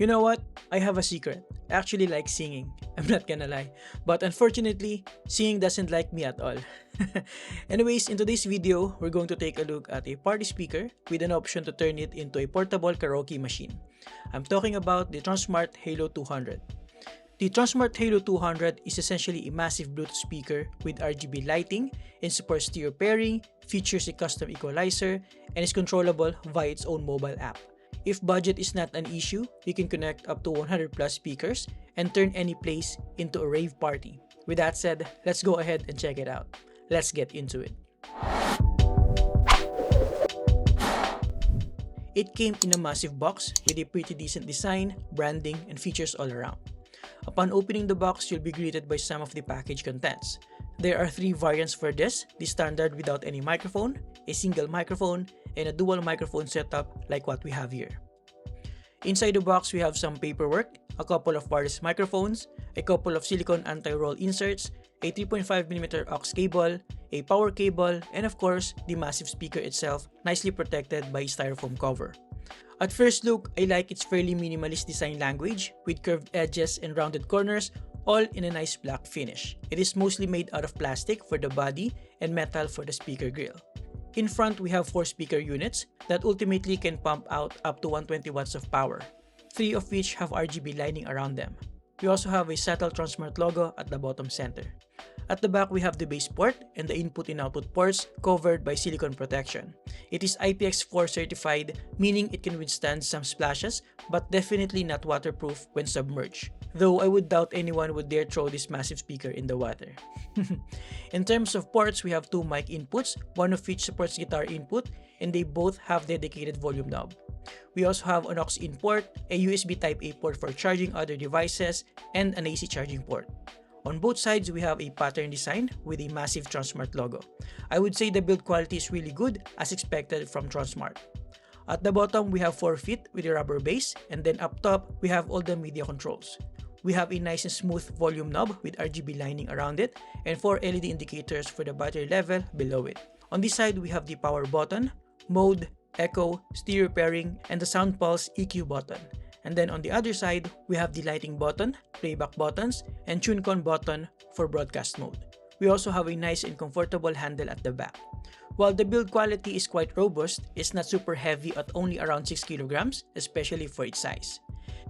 You know what? I have a secret. I actually like singing. I'm not gonna lie. But unfortunately, singing doesn't like me at all. Anyways, in today's video, we're going to take a look at a party speaker with an option to turn it into a portable karaoke machine. I'm talking about the Tronsmart Halo 200. The Tronsmart Halo 200 is essentially a massive Bluetooth speaker with RGB lighting and supports stereo pairing, features a custom equalizer, and is controllable via its own mobile app. If budget is not an issue, you can connect up to 100 plus speakers and turn any place into a rave party. With that said, let's go ahead and check it out. Let's get into it. It came in a massive box with a pretty decent design, branding, and features all around. Upon opening the box, you'll be greeted by some of the package contents. There are 3 variants for this: the standard without any microphone, a single microphone, and a dual microphone setup like what we have here. Inside the box, we have some paperwork, a couple of wireless microphones, a couple of silicone anti-roll inserts, a 3.5mm aux cable, a power cable, and of course, the massive speaker itself, nicely protected by a styrofoam cover. At first look, I like its fairly minimalist design language with curved edges and rounded corners, all in a nice black finish. It is mostly made out of plastic for the body and metal for the speaker grill. In front, we have 4 speaker units that ultimately can pump out up to 120 watts of power, 3 of which have RGB lining around them. We also have a subtle Tronsmart logo at the bottom center. At the back, we have the base port and the input and output ports covered by silicone protection. It is IPX4 certified, meaning it can withstand some splashes, but definitely not waterproof when submerged. Though I would doubt anyone would dare throw this massive speaker in the water. In terms of ports, we have 2 mic inputs, one of which supports guitar input, and they both have dedicated volume knob. We also have an aux in port, a USB Type-A port for charging other devices, and an AC charging port. On both sides, we have a pattern design with a massive Tronsmart logo. I would say the build quality is really good, as expected from Tronsmart. At the bottom, we have 4 feet with a rubber base, and then up top, we have all the media controls. We have a nice and smooth volume knob with RGB lining around it, and 4 LED indicators for the battery level below it. On this side, we have the power button, mode, echo, stereo pairing, and the sound pulse EQ button. And then on the other side, we have the lighting button, playback buttons, and TuneCon button for broadcast mode. We also have a nice and comfortable handle at the back. While the build quality is quite robust, it's not super heavy at only around 6 kilograms, especially for its size.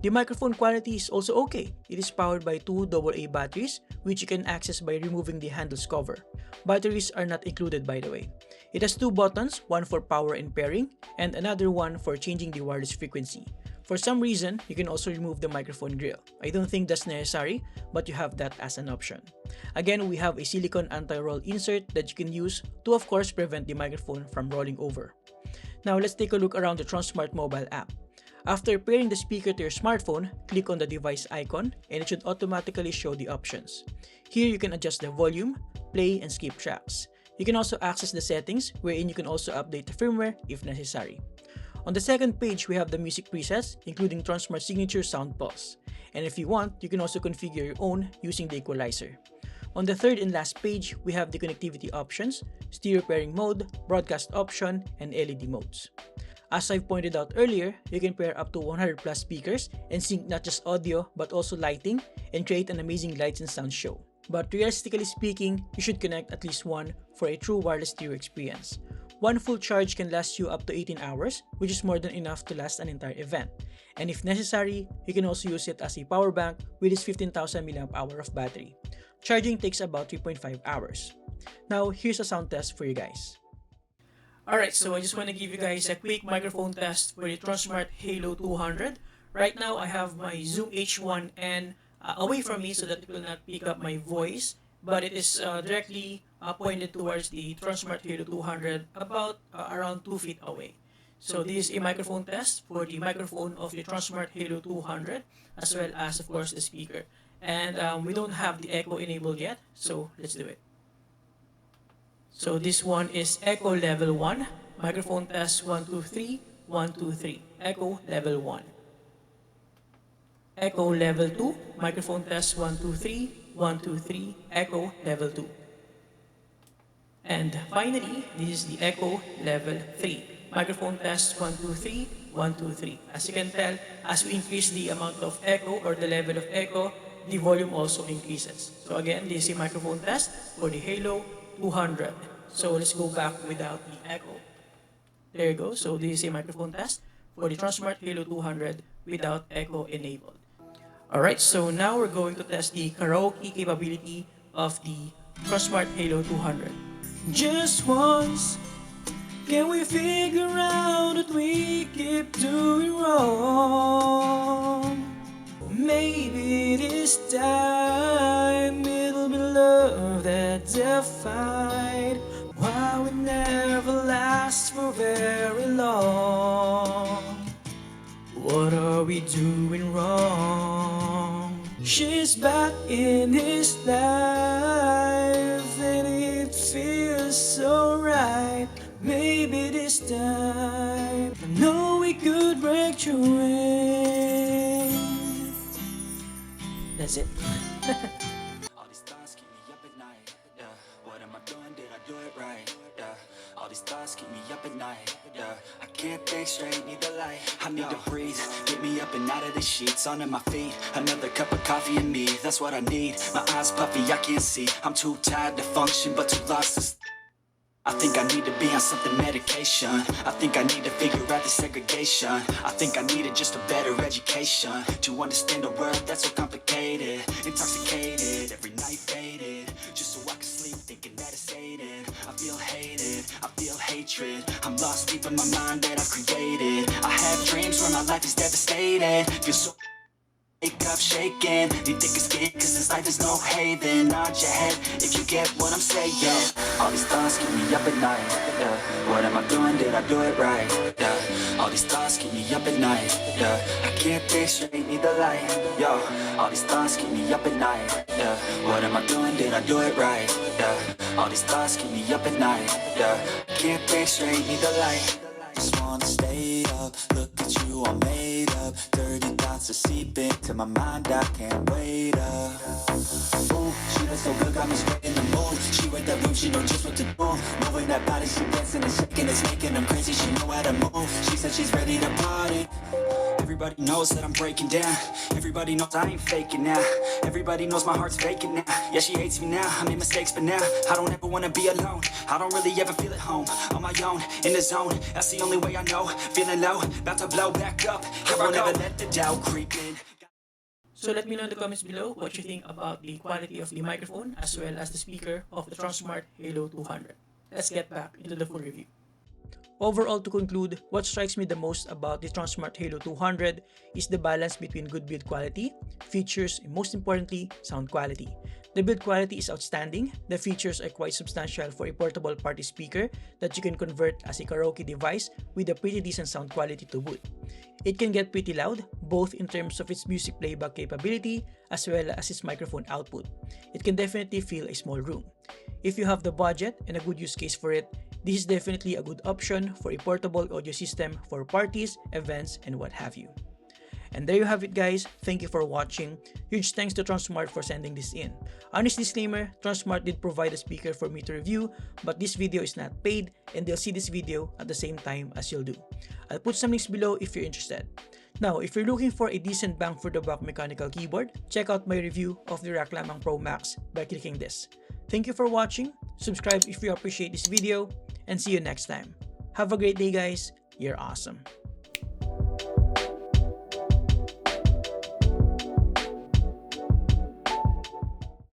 The microphone quality is also okay. It is powered by 2 AA batteries, which you can access by removing the handle's cover. Batteries are not included, by the way. It has 2 buttons, one for power and pairing, and another one for changing the wireless frequency. For some reason, you can also remove the microphone grill. I don't think that's necessary, but you have that as an option. Again, we have a silicone anti-roll insert that you can use to of course prevent the microphone from rolling over. Now let's take a look around the Tronsmart mobile app. After pairing the speaker to your smartphone, click on the device icon and it should automatically show the options. Here you can adjust the volume, play, and skip tracks. You can also access the settings wherein you can also update the firmware if necessary. On the second page, we have the music presets, including Tronsmart signature sound pulse. And if you want, you can also configure your own using the equalizer. On the third and last page, we have the connectivity options, stereo pairing mode, broadcast option, and LED modes. As I've pointed out earlier, you can pair up to 100 plus speakers and sync not just audio but also lighting and create an amazing lights and sound show. But realistically speaking, you should connect at least one for a true wireless stereo experience. One full charge can last you up to 18 hours, which is more than enough to last an entire event. And if necessary, you can also use it as a power bank with its 15,000 mAh of battery. Charging takes about 3.5 hours. Now, here's a sound test for you guys. Alright, so I just want to give you guys a quick microphone test for the Tronsmart Halo 200. Right now, I have my Zoom H1N away from me so that it will not pick up my voice, but it is directly pointed towards the Tronsmart Halo 200 about around 2 feet away. So this is a microphone test for the microphone of the Tronsmart Halo 200 as well as of course the speaker. And we don't have the echo enabled yet, so let's do it. So this one is echo level 1, microphone test 1 2 3, 1 2 3, echo level 1. Echo level 2, microphone test 1 2 3, 1 2 3, echo level 2. And finally, this is the echo level 3. Microphone test 1 2 3, 1, 2, 3. As you can tell, as we increase the amount of echo or the level of echo, the volume also increases. So again, this is a microphone test for the Halo 200. So let's go back without the echo. There you go. So this is a microphone test for the Tronsmart Halo 200 without echo enabled. Alright, so now we're going to test the karaoke capability of the Tronsmart Halo 200. Just once, can we figure out that we keep doing wrong? Maybe this time it'll be love that defied why we never last for very long. What are we doing wrong? She's back in his life and it feels so right. Maybe this time I know we could break through it. That's it. All these thoughts keep me up at night, yeah. What am I doing? Did I do it right? Yeah. All these thoughts keep me up at night, yeah. I can't think straight, need the light. I need to breathe, get me up and out of the sheets. Onto my feet, another cup of coffee and me. That's what I need, my eyes puffy, I can't see. I'm too tired to function, but too lost to I think I need to be on something medication. I think I need to figure out the segregation. I think I needed just a better education to understand a world that's so complicated. Intoxicated, every night faded, just so I can sleep thinking that it's sated. I feel hated, I feel hatred. I'm lost deep in my mind that I've created. I have dreams where my life is devastated. Feel so wake up shaking, need thick skin, cause this life is no haven. Nod your head if you get what I'm saying. All these thoughts keep me up at night, yeah. What am I doing? Did I do it right? Yeah. All these thoughts keep me up at night, yeah. I can't think straight, need the light, yo. All these thoughts keep me up at night, yeah. What am I doing? Did I do it right? Yeah. All these thoughts keep me up at night, yeah. I can't think straight, need the light. Just wanna stay up, look at you all made up. Dirty thoughts are seeping to my mind, I can't wait up. Ooh, she looks so good, got me straight in the mood. She read that room, she know just what to do. Moving that body, she dancing and shaking, it's making them crazy, she know how to move. She said she's ready to party. Everybody knows that I'm breaking down. Everybody knows I ain't faking now. Everybody knows my heart's vacant now. Yeah, she hates me now, I made mistakes, but now I don't ever wanna be alone. I don't really ever feel at home. On my own, in the zone, that's the only way I know. Feeling low, about to blow back up. I won't ever let the doubt creep in. So let me know in the comments below what you think about the quality of the microphone as well as the speaker of the Tronsmart Halo 200. Let's get back into the full review. Overall, to conclude, what strikes me the most about the Tronsmart Halo 200 is the balance between good build quality, features, and most importantly, sound quality. The build quality is outstanding, the features are quite substantial for a portable party speaker that you can convert as a karaoke device with a pretty decent sound quality to boot. It can get pretty loud, both in terms of its music playback capability as well as its microphone output. It can definitely fill a small room. If you have the budget and a good use case for it, this is definitely a good option for a portable audio system for parties, events, and what have you. And there you have it, guys. Thank you for watching. Huge thanks to Tronsmart for sending this in. Honest disclaimer, Tronsmart did provide a speaker for me to review, but this video is not paid and they'll see this video at the same time as you'll do. I'll put some links below if you're interested. Now, if you're looking for a decent bang for the buck mechanical keyboard, check out my review of the Rack Lamang Pro Max by clicking this. Thank you for watching. Subscribe if you appreciate this video, and see you next time. Have a great day, guys. You're awesome.